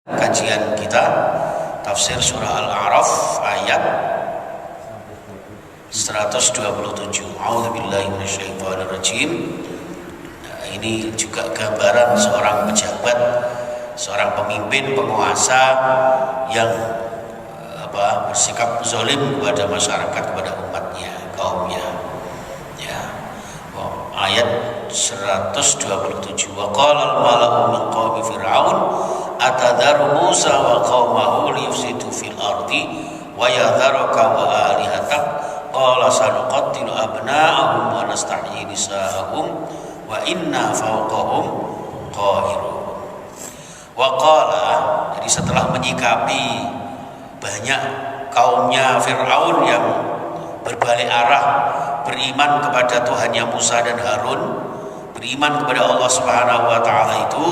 Kajian kita tafsir surah Al-A'raf ayat 127. A'udzubillahi minasyaitonirrajim. Ini juga gambaran seorang pejabat, seorang pemimpin, penguasa yang bersikap zalim kepada masyarakat, kepada umatnya, kaumnya. Ya. Ayat 127. Wa qala al-mala'u min qaumi fir'aun atadharu Musa wa qaumahu liyufsidu fil ardi wa yadharuka wa alihatak qala sanuqattilu abna'ahum wa nastahyi nisa'ahum wa inna fawqahum qahirun. Wa qala, jadi setelah menyikapi banyak kaumnya Fir'aun yang berbalik arah, beriman kepada Tuhannya Musa dan Harun, beriman kepada Allah Subhanahu wa taala itu,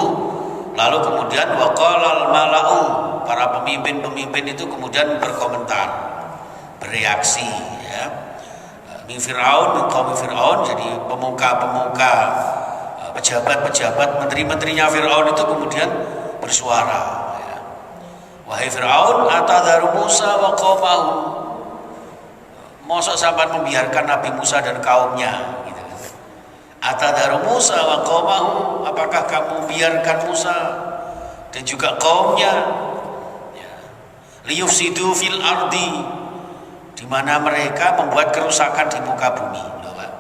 lalu kemudian waqalal mala'u, para pemimpin-pemimpin itu kemudian berkomentar, bereaksi, ya. Min Fir'aun, min qaumi Fir'aun, jadi pemuka-pemuka, pejabat-pejabat, menteri-menterinya Fir'aun itu kemudian bersuara, ya. Wahai Fir'aun, atadharu Musa wa qaumahu, mosok sampean membiarkan Nabi Musa dan kaumnya, gitu. Atadharu Musa wa qaumahu, apakah kamu biarkan Musa dan juga kaumnya, ya, liyufsidu fil ardi, di mana mereka membuat kerusakan di muka bumi,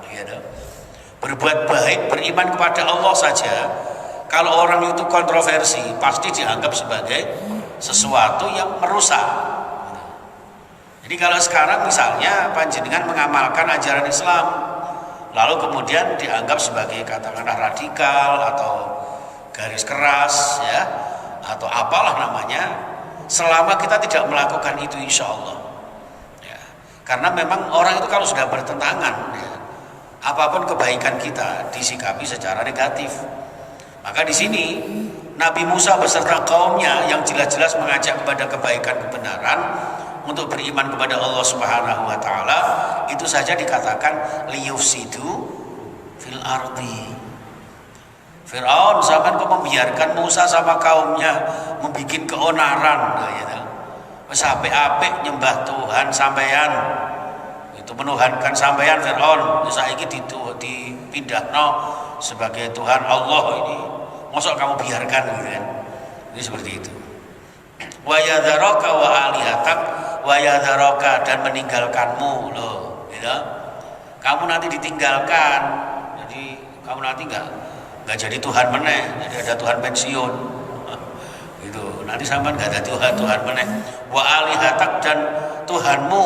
gitu. Berbuat baik, beriman kepada Allah saja, kalau orang itu kontroversi pasti dianggap sebagai sesuatu yang merusak. Jadi kalau sekarang misalnya panjenengan mengamalkan ajaran Islam, lalu kemudian dianggap sebagai katakanlah radikal atau garis keras, ya, atau apalah namanya, selama kita tidak melakukan itu, insya Allah, ya. Karena memang orang itu kalau sudah bertentangan, ya, apapun kebaikan kita disikapi secara negatif. Maka di sini Nabi Musa beserta kaumnya yang jelas-jelas mengajak kepada kebaikan, kebenaran, untuk beriman kepada Allah Subhanahu wa taala, itu saja dikatakan liyufsidu fil ardi. Fir'aun sampean kok membiarkan Musa sama kaumnya membikin keonaran, gitu. Wis apik-apik nyembah Tuhan sampean, itu menuhankan sampean Fir'aun, saiki dipindahno sebagai Tuhan Allah, ini mosok kamu biarkan, gitu kan. Ini seperti itu. Wa yadharaka wa alihatak wa yadharaka, dan meninggalkanmu, loh, gitu. Kamu nanti ditinggalkan, jadi kamu nanti nggak jadi Tuhan meneh, jadi ada Tuhan pensiun, gitu. Nanti sampean nggak ada Tuhan meneh. Wa alihatak, dan Tuhanmu.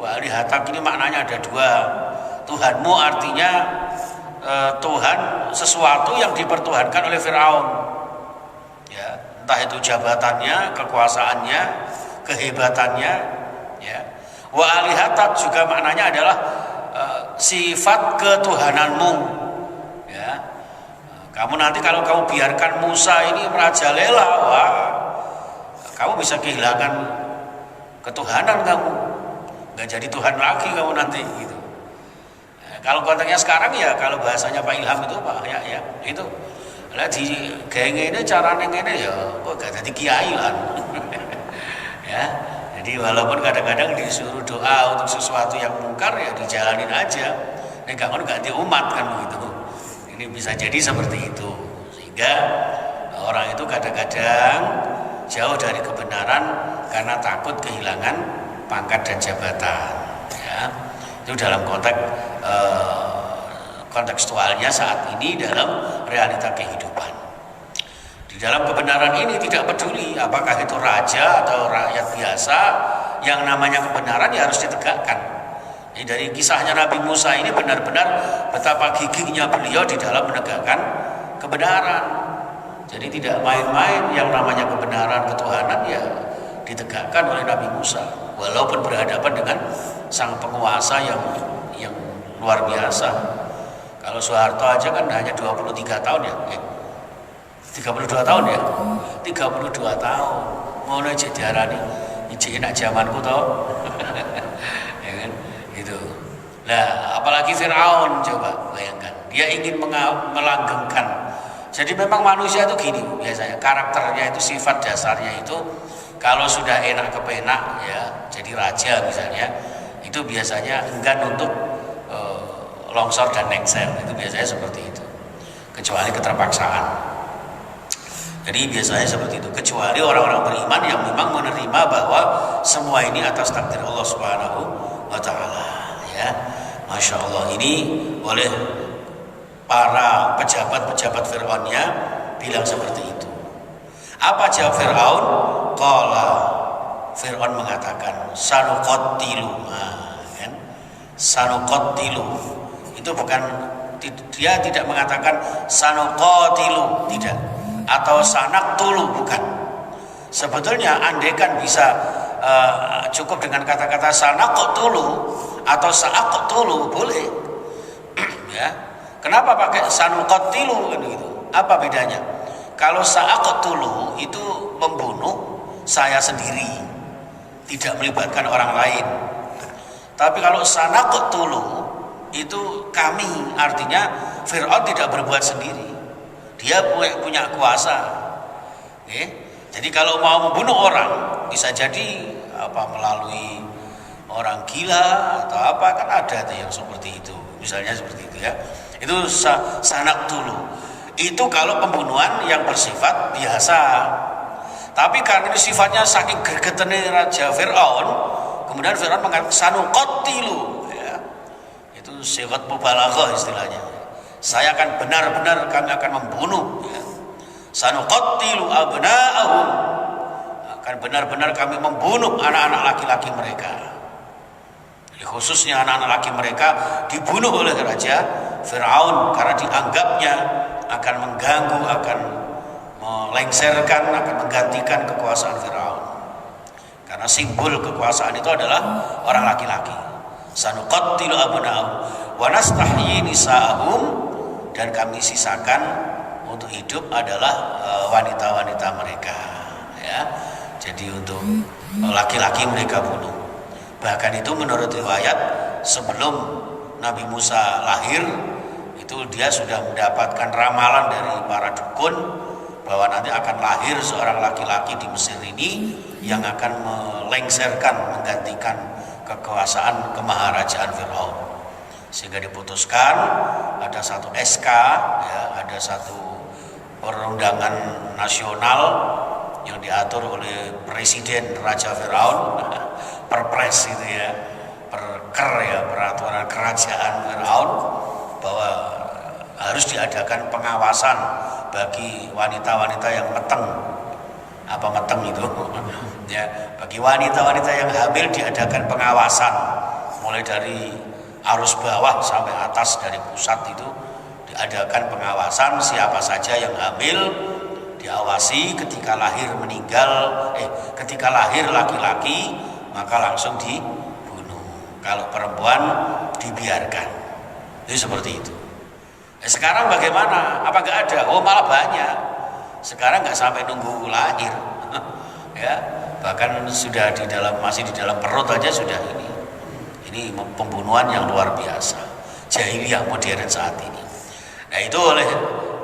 Wa alihatak ini maknanya ada dua. Tuhanmu artinya Tuhan sesuatu yang dipertuhankan oleh Fir'aun, ya, entah itu jabatannya, kekuasaannya, kehebatannya, ya. Wa alihatak juga maknanya adalah sifat ketuhananmu, ya. Kamu nanti kalau kamu biarkan Musa ini merajalela, wah, kamu bisa kehilangan ketuhanan kamu, nggak jadi Tuhan lagi kamu nanti, gitu. Kalau konteksnya sekarang, ya, kalau bahasanya Pak Ilham itu, Pak, ya itu lah di geng ini caranya ini, ya kok gak jadi kiai lah. Ya, jadi walaupun kadang-kadang disuruh doa untuk sesuatu yang mungkar, ya dijalanin aja. Nek gak di umat kan begitu. Ini bisa jadi seperti itu, sehingga orang itu kadang-kadang jauh dari kebenaran karena takut kehilangan pangkat dan jabatan, ya. Itu dalam konteks kontekstualnya saat ini dalam realita kehidupan. Di dalam kebenaran ini tidak peduli apakah itu raja atau rakyat biasa, yang namanya kebenaran ya harus ditegakkan. Jadi dari kisahnya Nabi Musa ini benar-benar betapa gigihnya beliau di dalam menegakkan kebenaran. Jadi tidak main-main, yang namanya kebenaran, ketuhanan ya ditegakkan oleh Nabi Musa, walaupun berhadapan dengan sang penguasa yang luar biasa. Kalau Soeharto aja kan hanya 23 tahun, ya, 32 tahun, ya, 32 tahun. Mau jadi diarani ijik enak zamanku toh. Ya kan, gitu. Nah, apalagi Fir'aun, coba bayangkan, dia ingin melanggengkan Jadi memang manusia itu gini biasanya, karakternya itu, sifat dasarnya itu kalau sudah enak kepenak ya, jadi raja misalnya, itu biasanya enggan untuk longsor dan lengser, itu biasanya seperti itu. Kecuali keterpaksaan. Jadi biasanya seperti itu. Kecuali orang-orang beriman yang memang menerima bahwa semua ini atas takdir Allah Subhanahu wa Ta'ala. Ya, Masya Allah, ini oleh para pejabat-pejabat Fir'aunnya bilang seperti itu. Apa jawab Fir'aun? Qala, Fir'aun mengatakan sanuqattilu. Kan? Sanuqattilu itu bukan, dia tidak mengatakan sanuqatilu, tidak, atau sanaktulu, bukan. Sebetulnya andaikan bisa cukup dengan kata-kata sanaqtulu atau sa'aqtulu boleh. Ya. Kenapa pakai sanuqattilu gitu? Apa bedanya? Kalau sa'aqtulu itu membunuh saya sendiri, tidak melibatkan orang lain. Tapi kalau sanaqtulu itu kami, artinya Fir'aun tidak berbuat sendiri. Dia punya kuasa. Jadi kalau mau membunuh orang bisa jadi melalui orang gila atau apa, kan ada yang seperti itu. Misalnya seperti itu ya. Itu sanaktulu. Itu kalau pembunuhan yang bersifat biasa. Tapi karena itu sifatnya saking gregetene Raja Fir'aun, kemudian Fir'aun mengatakan sanuqattilu ya. Itu sigat mubalaghah istilahnya. Saya akan benar-benar, kami akan membunuh ya. Sanuqattilu abna'ahum, akan benar-benar kami membunuh anak-anak laki-laki mereka. Khususnya anak-anak laki mereka dibunuh oleh Raja Fir'aun karena dianggapnya akan mengganggu, akan melengsarkan, akan menggantikan kekuasaan Fir'aun. Karena simbol kekuasaan itu adalah orang laki-laki. Sanuqattilu abna'ahum wa nastahyi nisa'ahum, dan kami sisakan untuk hidup adalah wanita-wanita mereka ya. Jadi untuk laki-laki mereka bunuh. Bahkan itu menurut riwayat sebelum Nabi Musa lahir itu dia sudah mendapatkan ramalan dari para dukun bahwa nanti akan lahir seorang laki-laki di Mesir ini yang akan melengsarkan, menggantikan kekuasaan kemaharajaan Fir'aun. Sehingga diputuskan ada satu SK ya, ada satu perundangan nasional yang diatur oleh Presiden Raja Fir'aun, perpres itu ya, perker ya, peraturan kerajaan Fir'aun, bahwa harus diadakan pengawasan bagi wanita-wanita yang meteng. Apa meteng itu? Ya, bagi wanita-wanita yang hamil diadakan pengawasan mulai dari arus bawah sampai atas, dari pusat itu diadakan pengawasan siapa saja yang hamil diawasi, ketika lahir meninggal, ketika lahir laki-laki maka langsung dibunuh, kalau perempuan dibiarkan. Jadi seperti itu. Sekarang bagaimana? Apa nggak ada? Oh malah banyak. Sekarang nggak sampai nunggu lahir, ya, bahkan sudah masih di dalam perut aja sudah ini. Ini pembunuhan yang luar biasa, jahiliyah modern saat ini. Nah itu oleh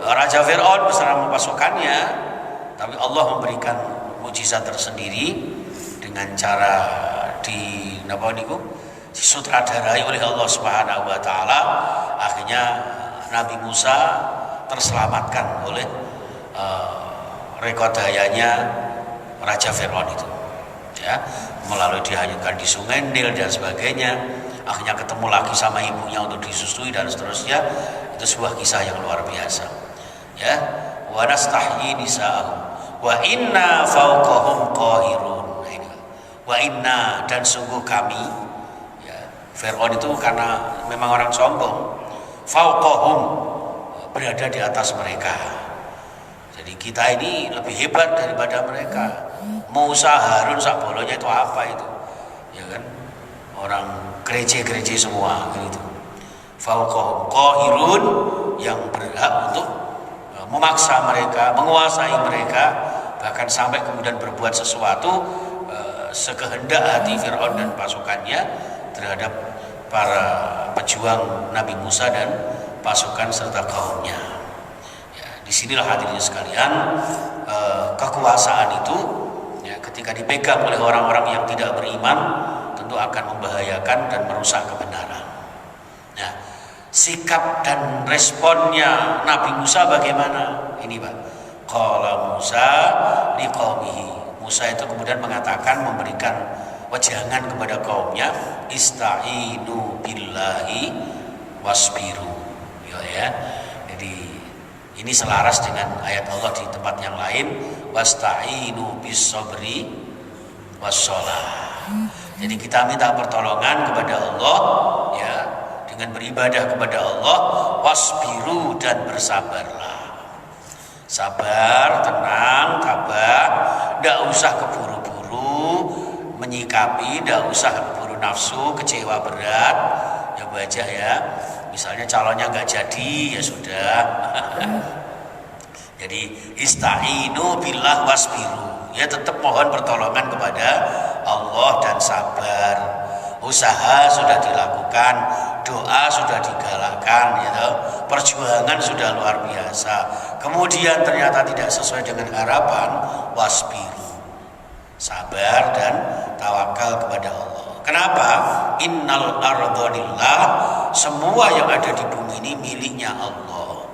Raja Fir'aun beserta pasukannya, tapi Allah memberikan mukjizat tersendiri dengan cara disutradarai oleh Allah Subhanahu wa Ta'ala. Akhirnya Nabi Musa terselamatkan oleh rekodayanya Raja Fir'aun itu ya, melalui dihanyutkan di sungai Nil dan sebagainya. Akhirnya ketemu lagi sama ibunya untuk disusui dan seterusnya. Itu sebuah kisah yang luar biasa ya. Wa nastahyi nisa'ahum wa inna fawqahum qahirun. Wa inna, dan sungguh kami ya, Fir'aun itu karena memang orang sombong, fawqahum, berada di atas mereka. Jadi kita ini lebih hebat daripada mereka. Musa, Harun, sakbolonya itu apa itu? Ya kan? Orang gereja-gereja semua gitu. Fawqahum qahirun, yang berhak untuk memaksa mereka, menguasai mereka, bahkan sampai kemudian berbuat sesuatu sekehendak hati Fir'aun dan pasukannya terhadap para pejuang Nabi Musa dan pasukan serta kaumnya. Ya, disinilah hadirin sekalian, kekuasaan itu ya, ketika dipegang oleh orang-orang yang tidak beriman tentu akan membahayakan dan merusak kebenaran. Nah, sikap dan responnya Nabi Musa bagaimana? Ini Pak, qala Musa liqaumihi. Musa itu kemudian mengatakan, memberikan wejangan kepada kaumnya, ista'inu billahi wasbiru. Ya. Jadi ini selaras dengan ayat Allah di tempat yang lain, wasta'inu bis-sabri was-shalah. Jadi kita minta pertolongan kepada Allah ya, dengan beribadah kepada Allah, wasbiru, dan bersabarlah. Sabar, tenang, tabah, tidak usah keburu-buru menyikapi, tidak usah keburu nafsu, kecewa berat, ya baca ya. Misalnya calonnya nggak jadi, ya sudah. Jadi ista'inu billah wasbiru, ya tetap mohon pertolongan kepada Allah dan sabar. Usaha sudah dilakukan, doa sudah digalakkan, gitu. Perjuangan sudah luar biasa. Kemudian ternyata tidak sesuai dengan harapan, wasbiru, sabar dan tawakal kepada Allah. Kenapa? Innal arda lillah, semua yang ada di bumi ini miliknya Allah.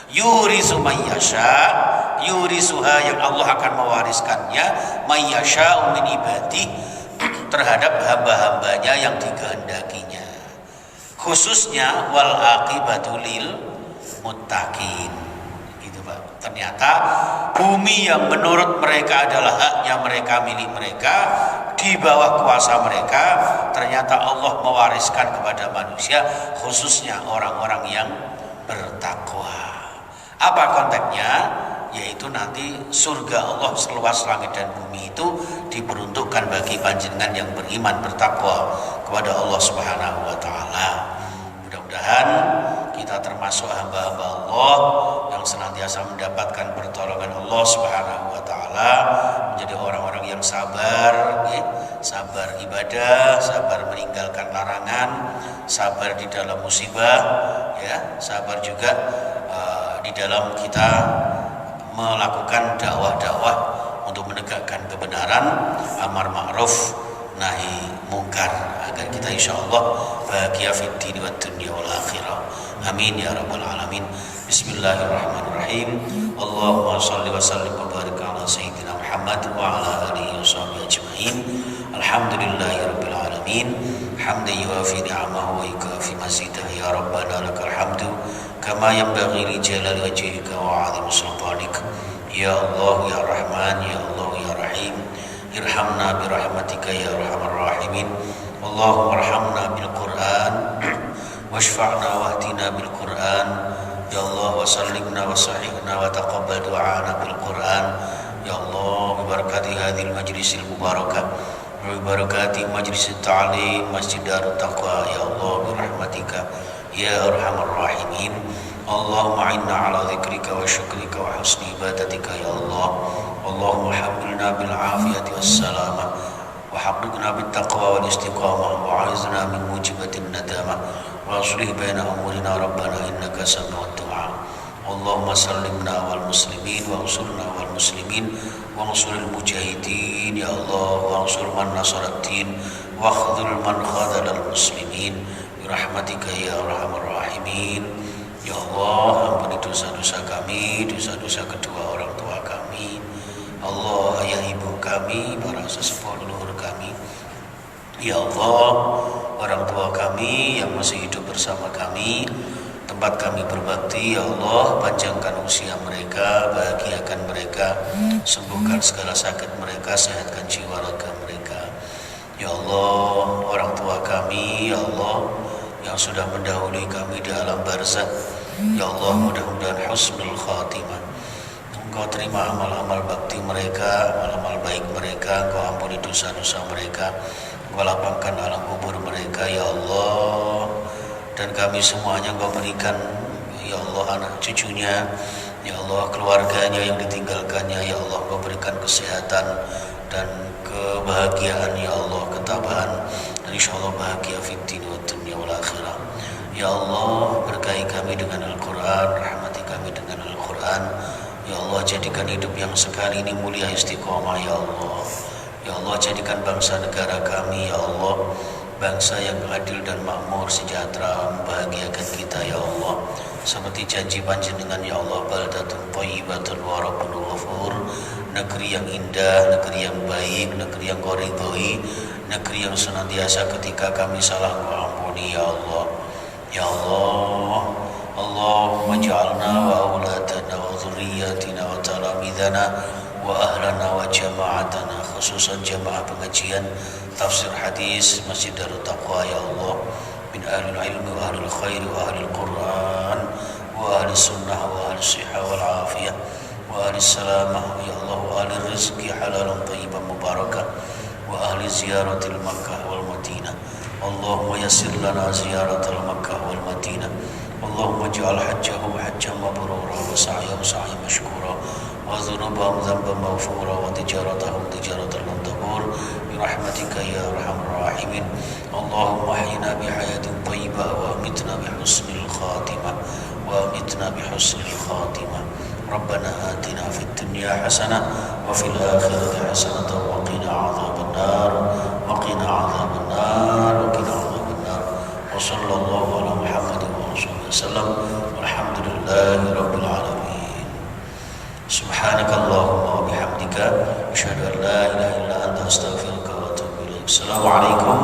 Yurisu mayyasha, yurisuha, yang Allah akan mewariskannya, mayyasha min ibadi, terhadap hamba-hambanya yang dikehendakinya. Khususnya wal aqibatu lil muttaqin. Gitu Pak. Ternyata bumi yang menurut mereka adalah haknya mereka, milik mereka, di bawah kuasa mereka, ternyata Allah mewariskan kepada manusia, khususnya orang-orang yang bertakwa. Apa konteksnya? Yaitu nanti surga Allah seluas langit dan bumi itu diperuntukkan bagi panjenengan yang beriman, bertakwa kepada Allah Subhanahu wa taala. Mudah-mudahan kita termasuk hamba-hamba Allah yang senantiasa mendapatkan pertolongan Allah Subhanahu wa taala, menjadi orang-orang yang sabar, ya, sabar ibadah, sabar meninggalkan larangan, sabar di dalam musibah, ya, sabar juga di dalam kita melakukan dakwah-dakwah untuk menegakkan kebenaran, amar ma'ruf nahi mungkar, agar kita insyaallah bahagia fid din wad dunya wal akhirah. Amin ya rabbal alamin. Bismillahirrahmanirrahim. Allahumma shalli wa sallim wa barik ala sayyidina Muhammad wa ala alihi washabbihi ajmain. Alhamdulillahirabbil alamin. Hamdan yuwafi ni'amahu wa yukafi mazidah. Ya rabbana lakal hamdu kama yanbaghi li jalali wajhika wa 'azimi sultanik. Ya Allah ya Rahman, ya Allah ya Rahim, irhamna bi rahmatika ya arhamar rahimin. Allahumma arhamna bil Qur'an washfa'na wahdina bil Qur'an. Ya Allah wa sallimna wa sahihna wa taqabbal du'ana bil Qur'an. Ya Allah bi barakati hadhil majlisil mubarakah wa bi barakati majlisit ta'lim Masjid Darut Taqwa. Ya Allah bi rahmatika ya arhamar rahimin. Allahumma inna ala dzikrika wa syukrika wa husni ibadatika ya Allah. Allahumma hamilna bil afiyati was salamah wa haqqina bit taqwa wal istiqamah wa a'izna min mujibatin nadamah wa aslih baina umurina rabbana innaka sami'ud du'a. Allahumma sallimna wal muslimin wa ansurna wal muslimin wa ansuril mujahidin ya Allah, wa ansur man nasaraddin wa khudhul man khadalal muslimin bi rahmatika ya arhamar rahimin. Ya Allah, ampuni dosa-dosa kami, dosa-dosa kedua orang tua kami, Allah, ayah ibu kami, para sesepuh leluhur kami. Ya Allah, orang tua kami yang masih hidup bersama kami, tempat kami berbakti, ya Allah, panjangkan usia mereka, bahagiakan mereka, sembuhkan segala sakit mereka, sehatkan jiwa raga mereka. Ya Allah, orang tua kami, ya Allah, yang sudah mendahului kami di alam barzakh, ya Allah, mudah-mudahan husnul khatimah. Engkau terima amal-amal bakti mereka, amal-amal baik mereka, Engkau ampuni dosa-dosa mereka, Engkau lapangkan alam kubur mereka, ya Allah. Dan kami semuanya Engkau berikan, ya Allah, anak cucunya, ya Allah, keluarganya yang ditinggalkannya, ya Allah, Engkau berikan kesehatan dan kebahagiaan, ya Allah, ketabahan, dan insyaallah bahagia fid din wad dunya wal akhirah. Ya Allah, berkahi kami dengan Al-Quran, rahmati kami dengan Al-Quran. kesejahteraan. Ya Allah, jadikan hidup yang sekali ini mulia istiqomah ya Allah. Ya Allah, jadikan bangsa negara kami ya Allah bangsa yang adil dan makmur, sejahtera, membahagiakan kita ya Allah. Seperti janji panjenengan ya Allah, baldatun thayyibatun wa rabbun ghafur, negeri yang indah, negeri yang baik, negeri yang Kau ridhoi, negeri yang senantiasa ketika kami salah Kau ampuni ya Allah. Ya Allah, Allahumma ja'alna wa auladana wa dhurriyyatina wa talamidana wa ahlana wa jama'atana, khususan jamaah pengajian tafsir hadis Masjid Darut Taqwa ya Allah, min ahlil ilmi wa ahlil khairi wa ahlil Quran wa ahlil sunnah wa ahlil sihah wal afiyah wa ahlil salamah ya Allah, wa ahlil rizki halalan tayyiban mubarakah wa ahlil ziyaratil Makkah wal Madinah. Allahumma yassir lana ziyaratil Makkah wal Madinah. Allahumma ja'al hajjahum hajjan mabrura wa sa'yahum sa'yan mashkura wa dhunubahum dhanban maghfura wa tijaratahum tijaratan lan tabur bi rahmatika ya arhamar rahimin. Allahumma ahyina bi hayatin thayyibah wa amitna bi husnil khatimah wa amitna bi husnil khatimah. Rabbana atina fid dunya hasanah wa fil akhirati hasanah wa qina adzaban nar wa qina adzaban nar wa qina adzaban nar. Wa sallallahu ala Muhammadin wa sallam walhamdulillahi rabbil alamin. Subhanakallahumma wa bihamdika asyhadu an la ilaha illa anta astaghfiruka wa atubu ilaik. Assalamualaikum